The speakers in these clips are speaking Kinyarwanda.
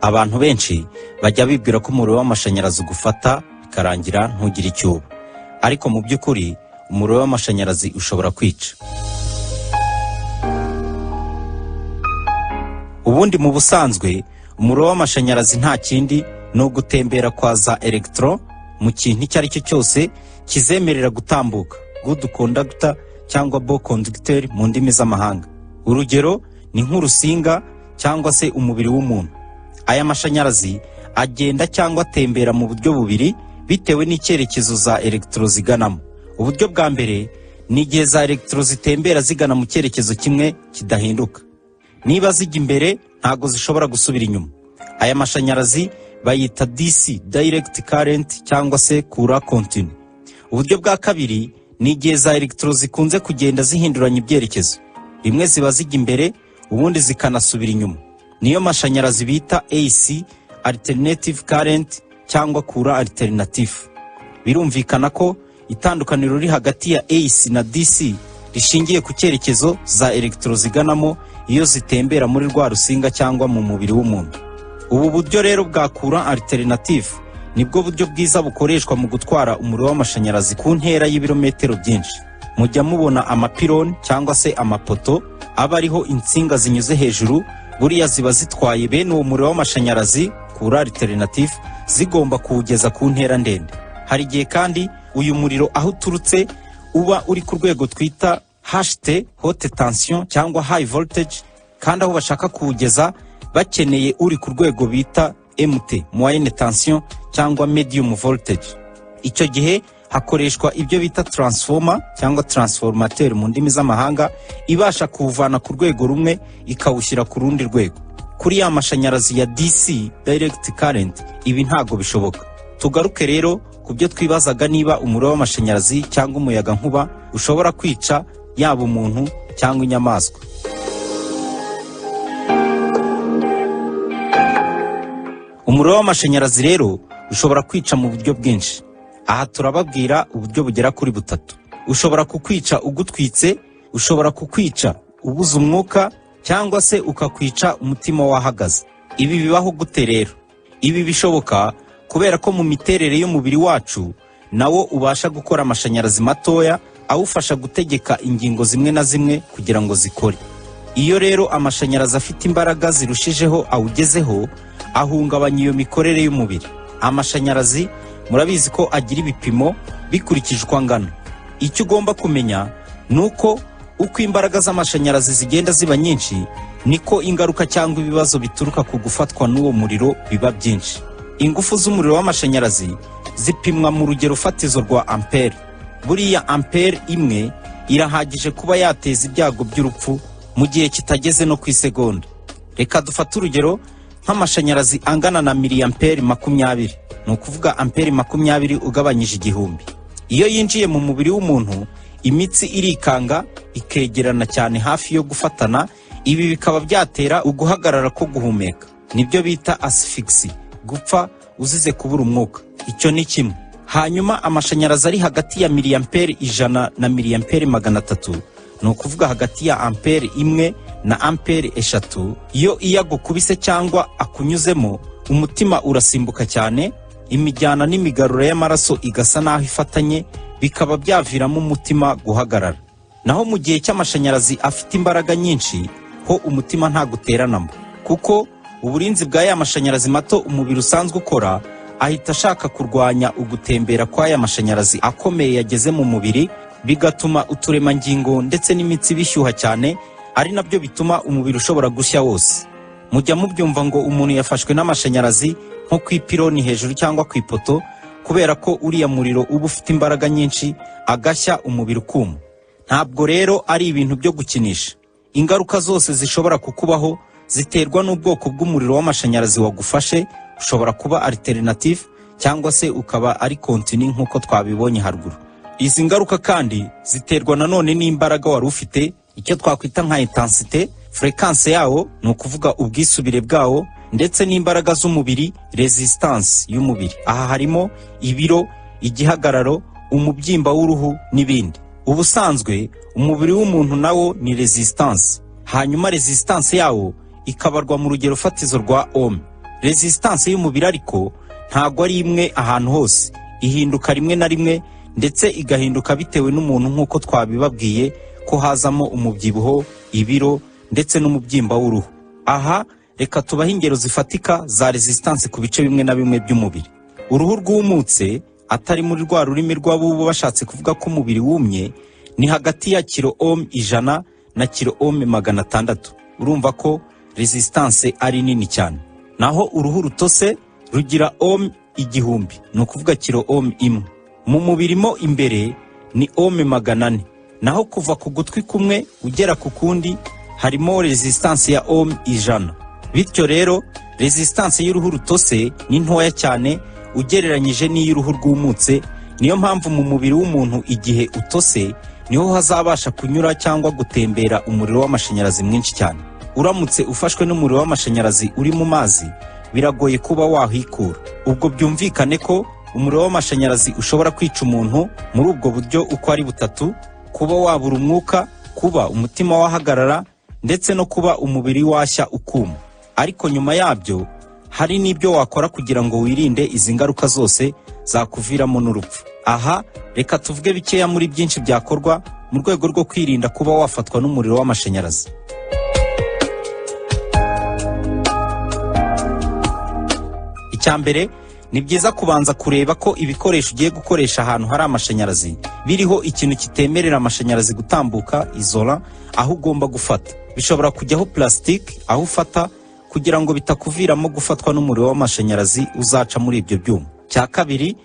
Abantu benshi bajya bibwira ko umuriro w'amashanyarazi ugufata bikarangira ntugire icyuba, ariko mu by'ukuri umuriro w'amashanyarazi ushobora kwica. Ubundi mu busanzwe umuriro w'amashanyarazi nta kindi ni ugutembera kwa za electron mu kintu icyo ari cyo cyose kizemerera gutambuka, good conductor cyangwa bon conducteur mu ndimi z'amahanga. Urugero ni nk'urusinga cyangwa se umubiri w'umuntu. Aya mashanyarazi agenda cyangwa atembera mu buryo bubiri bitewe n'icyerekezo za electron ziganamo. Uburyo bwa mbere ni igihe za electron zitembera zigana mu cyerekezo kimwe kidahinduka. Niba zijya imbere ntago zishobora gusubira inyuma. Aya mashanyarazi bayita DC, direct current cyangwa se courant continu. Uburyo bwa kabiri ni igihe za electron zikunze kugenda zihinduranya ibyerekezo. Rimwe ziba zijya imbere ubundi zikanasubira inyuma. Niyo mashanyarazi bita AC, alternative current cyangwa courant alternative. Birumvikana ko itandukaniro riri hagati ya AC na DC rishingiye ku cyerekezo za electron ziganamo iyo zitembera muri rwa rusinga cyangwa mu mubiri w'umuntu. Ubu buryo rero bwa courant alternative nibwo buryo bwiza bukoreshwa mu gutwara umuriro w'amashanyarazi ku ntera y'ibirometero byinshi. Mujya mubona amapironi cyangwa se amapoto aba ariho insinga zinyuze hejuru, buriya ziba zitwaye bene uwo muriro w'amashanyarazi courant alternative zigomba kuwugeza ku ntera ndende. Hari igihe kandi uyu muriro aho uturutse uba uri ku rwego twita HT, haute tension cyangwa high voltage, kandi aho bashaka kuwugeza bakeneye uri ku rwego bita MT, moyenne tension cyangwa medium voltage. Icyo gihe hakoreshwa ibyo bita transformer cyangwa transformateur mu ndimi z'amahanga, ibasha kuwuvana ku rwego rumwe ikawushyira ku rundi rwego. Kuri ya mashanyarazi ya DC, direct current, ibi ntago bishoboka. Tugaruke rero ku byo twibazaga, niba umuriro w'amashanyarazi cyangwa umuyaga nkuba ushobora kwica yaba umuntu cyangwa inyamaswa. Umuriro w'amashanyarazi rero ushobora kwica mu buryo bwinshi. Aha turababwira uburyo bugera kuri butatu. Ushobora kukwica ugutwitse, ushobora kukwica ubuze umwuka, cyangwa se ukakwica umutima wahagaze. Ibi bibaho gute rero? Ibi bishoboka kubera ko mu miterere y'umubiri wacu nawo ubasha gukora amashanyarazi matoya awufasha gutegeka ingingo zimwe na zimwe kugira ngo zikore. Iyo rero amashanyarazi afite imbaraga zirushijeho awugezeho, ahungabanya iyo mikorere y'umubiri. Amashanyarazi murabizi ko agira ibipimo bikurikije uko angana. Icyo ugomba kumenya nuko uko imbaraga z'amashanyarazi zigenda ziba nyinshi, niko ingaruka cyangwa ibibazo bituruka ku gufatwa n'uwo muriro biba byinshi. Ingufu z'umuriro w'amashanyarazi zipimwa mu rugero fatizo rwa ampere. Buriya ampere imwe irahagije kuba yateza ibyago by'urupfu mu gihe kitageze no ku isegonda. Reka dufate urugero nk'amashanyarazi angana na miliampere 20, ni ukuvuga ampere 20 ugabanyije 1000. Iyo yinjiye mu mubiri w'umuntu, imitsi irikanga ikegerana cyane hafi yo gufatana. Ibi bikaba byatera uguhagarara ko guhumeka, nibyo bita asphyxie, gupfa uzize kubura umwuka. Icyo ni kimwe. Hanyuma amashanyarazi ari hagati ya miliampere 100 na miliampere 300, ni ukuvuga hagati ya ampere 1 na ampere 3, iyo iyagukubise cyangwa akunyuzemo, umutima urasimbuka cyane, imijyana n'imigarura y'amaraso igasa naho ifatanye, bikaba byaviramo umutima guhagarara. Naho mu gihe cy'amashanyarazi afite imbaraga nyinshi ho umutima nta guteranamo, kuko uburinzi bwa ya mashanyarazi mato umubiri usanzwe ukora ahita ashaka kurwanya ugutembera kwa ya mashanyarazi akomeye yageze mu mubiri, bigatuma uturemangingo ndetse n'imitsi bishyuha cyane, ari nabyo bituma umubiri ushobora gushya wose. Mujya mubyumva ngo umuntu yafashwe n'amashanyarazi nko ku ipironi hejuru cyangwa ku ipoto, kubera ko uriya muriro uba ufite imbaraga nyinshi agashya umubiri ukuma. Ntabwo rero ari ibintu byo gukinisha. Ingaruka zose zishobora kukubaho ziterwa n'ubwoko bw'umuriro w'amashanyarazi wagufashe. Ushobora kuba alternative cyangwa se ukaba ari continu nk'uko twabibonye haruguru. Izi ngaruka kandi ziterwa nanone n'imbaraga wari ufite, icyo twakwita nka intensité, fréquence yawo, ni ukuvuga ubwisubire bwawo, ndetse n'imbaraga z'umubiri, resistance y'umubiri. Aha harimo ibiro, igihagararo, umubyimba w'uruhu n'ibindi. Ubusanzwe umubiri w'umuntu nawo ni resistance, hanyuma resistance yawo ikabarwa mu rugero fatizo rwa ohm. resistance y'umubiri ariko ntago ari imwe ahantu hose, ihinduka rimwe na rimwe ndetse igahinduka bitewe n'umuntu nk'uko twabibabwiye ko hazamo umubyibuho, ibiro ndetse n'umubyimba w'uruhu. Aha reka tubahe ingero zifatika za resistance ku bice bimwe na bimwe by'umubiri. Uruhu rwumutse, atari muri rwa rurimi rw'abubu bashatse kuvuga ko umubiri wumye, ni hagati ya kilo ohm 100 na kilo ohm 600. Urumva ko resistance ari nini cyane. Naho uruhu rutose rugira ohm 1000, ni ukuvuga kilo ohm 1. Mu mubiri mo imbere ni ohm 400. Naho kuva ku gutwi kumwe ugera ku kundi harimo resistance ya ohm 100. Bityo rero resistance y'uruhu rutose ni ntoya cyane ugereranyije n'iy'uruhu rwumutse. Niyo mpamvu mu mubiri w'umuntu igihe utose niho hazabasha kunyura cyangwa gutembera umuriro w'amashanyarazi mwinshi cyane. Uramutse ufashwe n'umuriro w'amashanyarazi uri mu mazi, biragoye kuba wahikura. Ubwo byumvikane ko umuriro w'amashanyarazi ushobora kwica umuntu muri ubwo buryo uko ari butatu: kuba wabura umwuka, kuba umutima wahagarara, ndetse no kuba umubiri washya ukuma. Ariko nyuma yabyo hari n'ibyo wakora kugira ngo wirinde izi ngaruka zose zakuviramo n'urupfu. Aha reka tuvuge bikeya muri byinshi byakorwa mu rwego rwo kwirinda kuba wafatwa n'umuriro w'amashanyarazi. Icyambere, ni byiza kubanza kureba ko ibikoresho ugiye gukoresha ahantu hari amashanyarazi biriho ikintu kitemerera amashanyarazi gutambuka, isola, aho ugomba gufata. Bishobora kujyaho plastique aho ufata kugira ngo bitakuviramo gufatwa n'umuriro w'amashanyarazi uzaca muri ibyo byuma. Cya kabiri,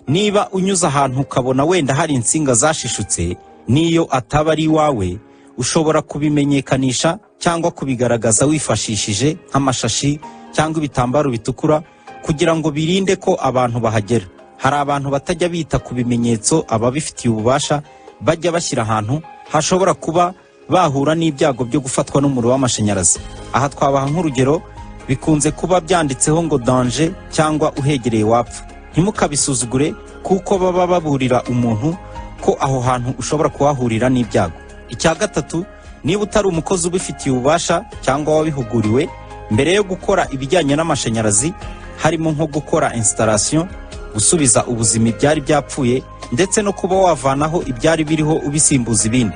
niba unyuze ahantu ukabona wenda hari insinga zashishutse niyo ataba ari iwawe, ushobora kubimenyekanisha cyangwa kubigaragaza wifashishije nk'amashashi cyangwa ibitambaro bitukura kugira ngo birinde ko abantu bahagera. Hari abantu batajya bita ku bimenyetso ababifitiye ububasha bajya bashyira ahantu hashobora kuba bahura n'ibyago byo gufatwa n'umuriro w'amashanyarazi. Aha twabaha nk'urugero, bikunze kuba byanditseho ngo danger cyangwa uhegereye wapfa. Ntimukabisuzugure kuko baba baburira umuntu ko aho hantu ushobora kuhahurira n'ibyago. Icya gatatu, niba utari umukozi ubifitiye ububasha cyangwa wabihuguriwe, mbere yo gukora ibijyanye n'amashanyarazi harimo nko gukora installation, gusubiza ubuzima ibyari byapfuye, ndetse no kuba wavanaho ibyari biriho ubisimbuza ibindi,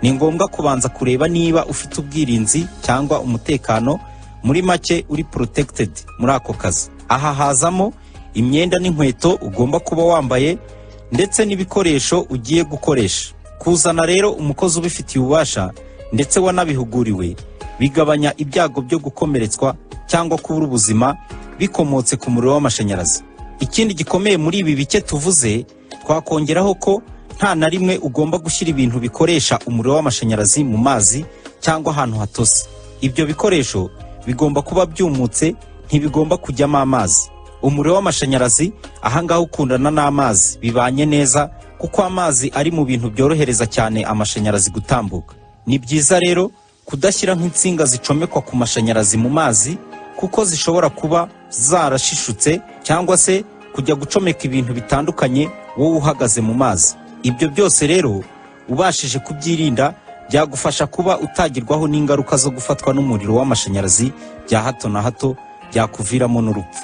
ni ngombwa kubanza kureba niba ufite ubwirinzi cyangwa umutekano, muri make uri protected muri ako kazi. Aha hazamo imyenda n'inkweto ugomba kuba wambaye ndetse n'ibikoresho ugiye gukoresha. Kuzana rero umukozi ubifitiye ububasha ndetse wanabihuguriwe bigabanya ibyago byo gukomeretswa cyangwa kubura ubuzima bikomotse ku muriro w'amashanyarazi. Ikindi gikomeye muri ibi bike tuvuze, twakongeraho ko nta na rimwe ugomba gushyira ibintu bikoresha umuriro w'amashanyarazi mu mazi cyangwa ahantu hatose. Ibyo bikoresho bigomba kuba byumutse, ntibigomba kujyamo amazi. Umuriro w'amashanyarazi ahangaho ukundana n'amazi bibanye neza kuko amazi ari mu bintu byorohereza cyane amashanyarazi gutambuka. Ni byiza rero kudashyira nk'insinga zicomekwa ku mashanyarazi mu mazi kuko zishobora kuba zarashishutse, cyangwa se kujya gucomeka ibintu bitandukanye wowe uhagaze mu mazi. Ibyo byose rero ubashije kubyirinda byagufasha kuba utagirwaho n'ingaruka zo gufatwa n'umuriro w'amashanyarazi bya hato na hato byakuviramo n'urupfu.